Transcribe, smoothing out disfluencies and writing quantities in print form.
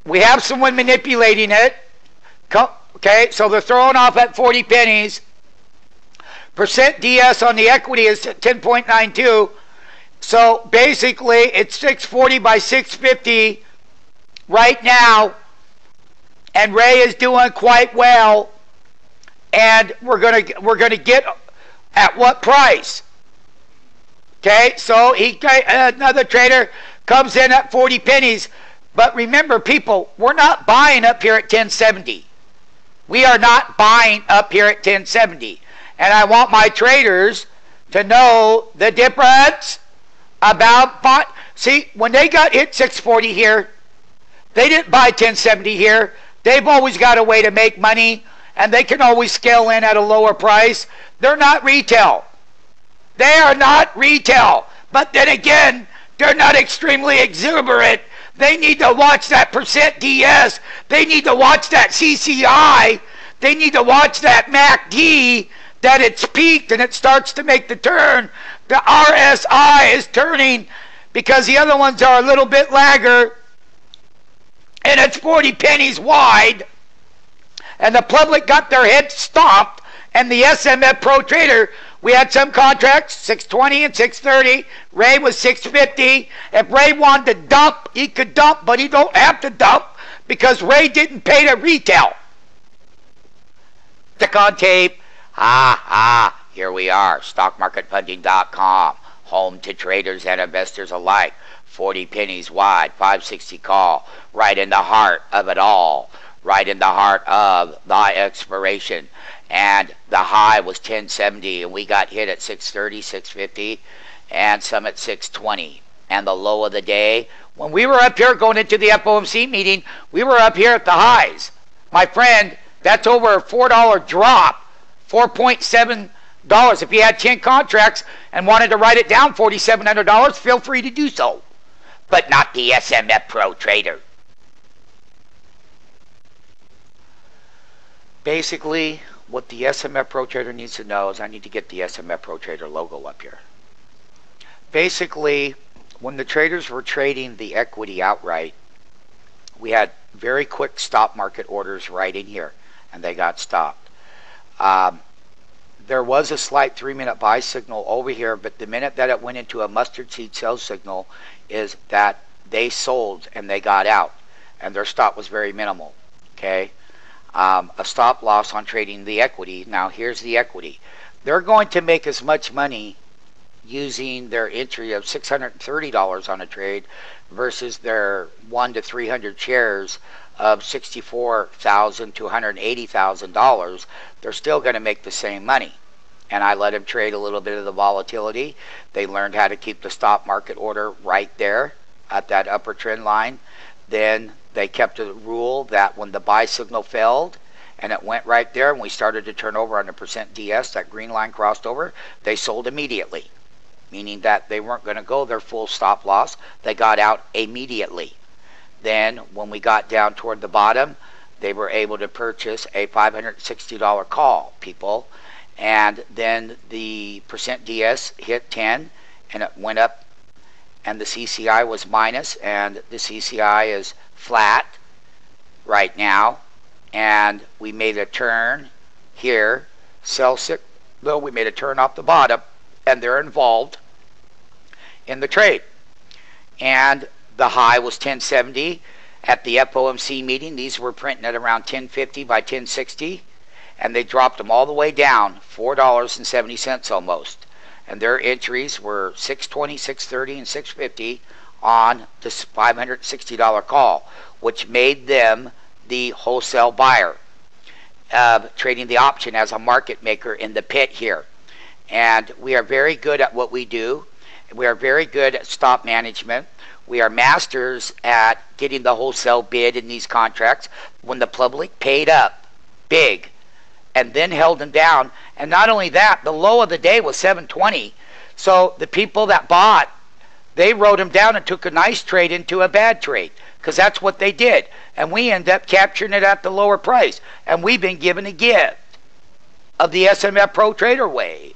we have someone manipulating it. Okay, so they're throwing off at 40 pennies. Percent DS on the equity is 10.92. So basically, it's 640 by 650 right now. And Ray is doing quite well. And we're gonna get at what price? Okay, so another trader comes in at 40 pennies. But remember, people, we're not buying up here at 1070. We are not buying up here at 1070. And I want my traders to know the difference about buy. See, when they got hit 640 here, they didn't buy 1070 here. They've always got a way to make money, and they can always scale in at a lower price. They're not retail. They are not retail. But then again, they're not extremely exuberant. They need to watch that percent DS. They need to watch that CCI. They need to watch that MACD, that it's peaked and it starts to make the turn. The RSI is turning because the other ones are a little bit lagger. And it's 40 pennies wide. And the public got their head stomped. And the SMF Pro Trader, we had some contracts, 620 and 630. Ray was 650. If Ray wanted to dump, he could dump, but he don't have to dump because Ray didn't pay to retail. Stick on tape. Here we are, stockmarketfunding.com, home to traders and investors alike. 40 pennies wide, 560 call, right in the heart of it all, right in the heart of the expiration. And the high was 1070, and we got hit at 630, 650, and some at 620. And the low of the day, when we were up here going into the FOMC meeting, we were up here at the highs. My friend, that's over a $4 drop, $4.7. If you had 10 contracts and wanted to write it down, $4,700, feel free to do so. But not the SMF Pro Trader. Basically, what the SMF Pro Trader needs to know is I need to get the SMF Pro Trader logo up here. Basically, when the traders were trading the equity outright, we had very quick stop market orders right in here, and they got stopped. There was a slight 3-minute buy signal over here, but the minute that it went into a mustard seed sell signal is that they sold and they got out, and their stop was very minimal. Okay, a stop loss on trading the equity. Now here's the equity. They're going to make as much money using their entry of $630 on a trade versus their 1 to 300 shares of $64,000 to $180,000. They're still going to make the same money. And I let them trade a little bit of the volatility. They learned how to keep the stop market order right there at that upper trend line. Then they kept a rule that when the buy signal failed and it went right there and we started to turn over on the percent DS, that green line crossed over, they sold immediately, meaning that they weren't going to go their full stop loss. They got out immediately. Then when we got down toward the bottom, they were able to purchase a $560 call, people. And then the percent DS hit 10 and it went up, and the CCI was minus, and the CCI is flat right now. And we made a turn here, though we made a turn off the bottom, and they're involved in the trade. And the high was 1070 at the FOMC meeting. These were printing at around 1050 by 1060, and they dropped them all the way down, $4.70 almost. And their entries were 620, 630, and 650 on this $560 call, which made them the wholesale buyer, trading the option as a market maker in the pit here. And we are very good at what we do. We are very good at stop management. We are masters at getting the wholesale bid in these contracts when the public paid up big and then held them down. And not only that, the low of the day was 720. So the people that bought, they wrote them down and took a nice trade into a bad trade, because that's what they did. And we end up capturing it at the lower price. And we've been given a gift of the SMF Pro Trader way.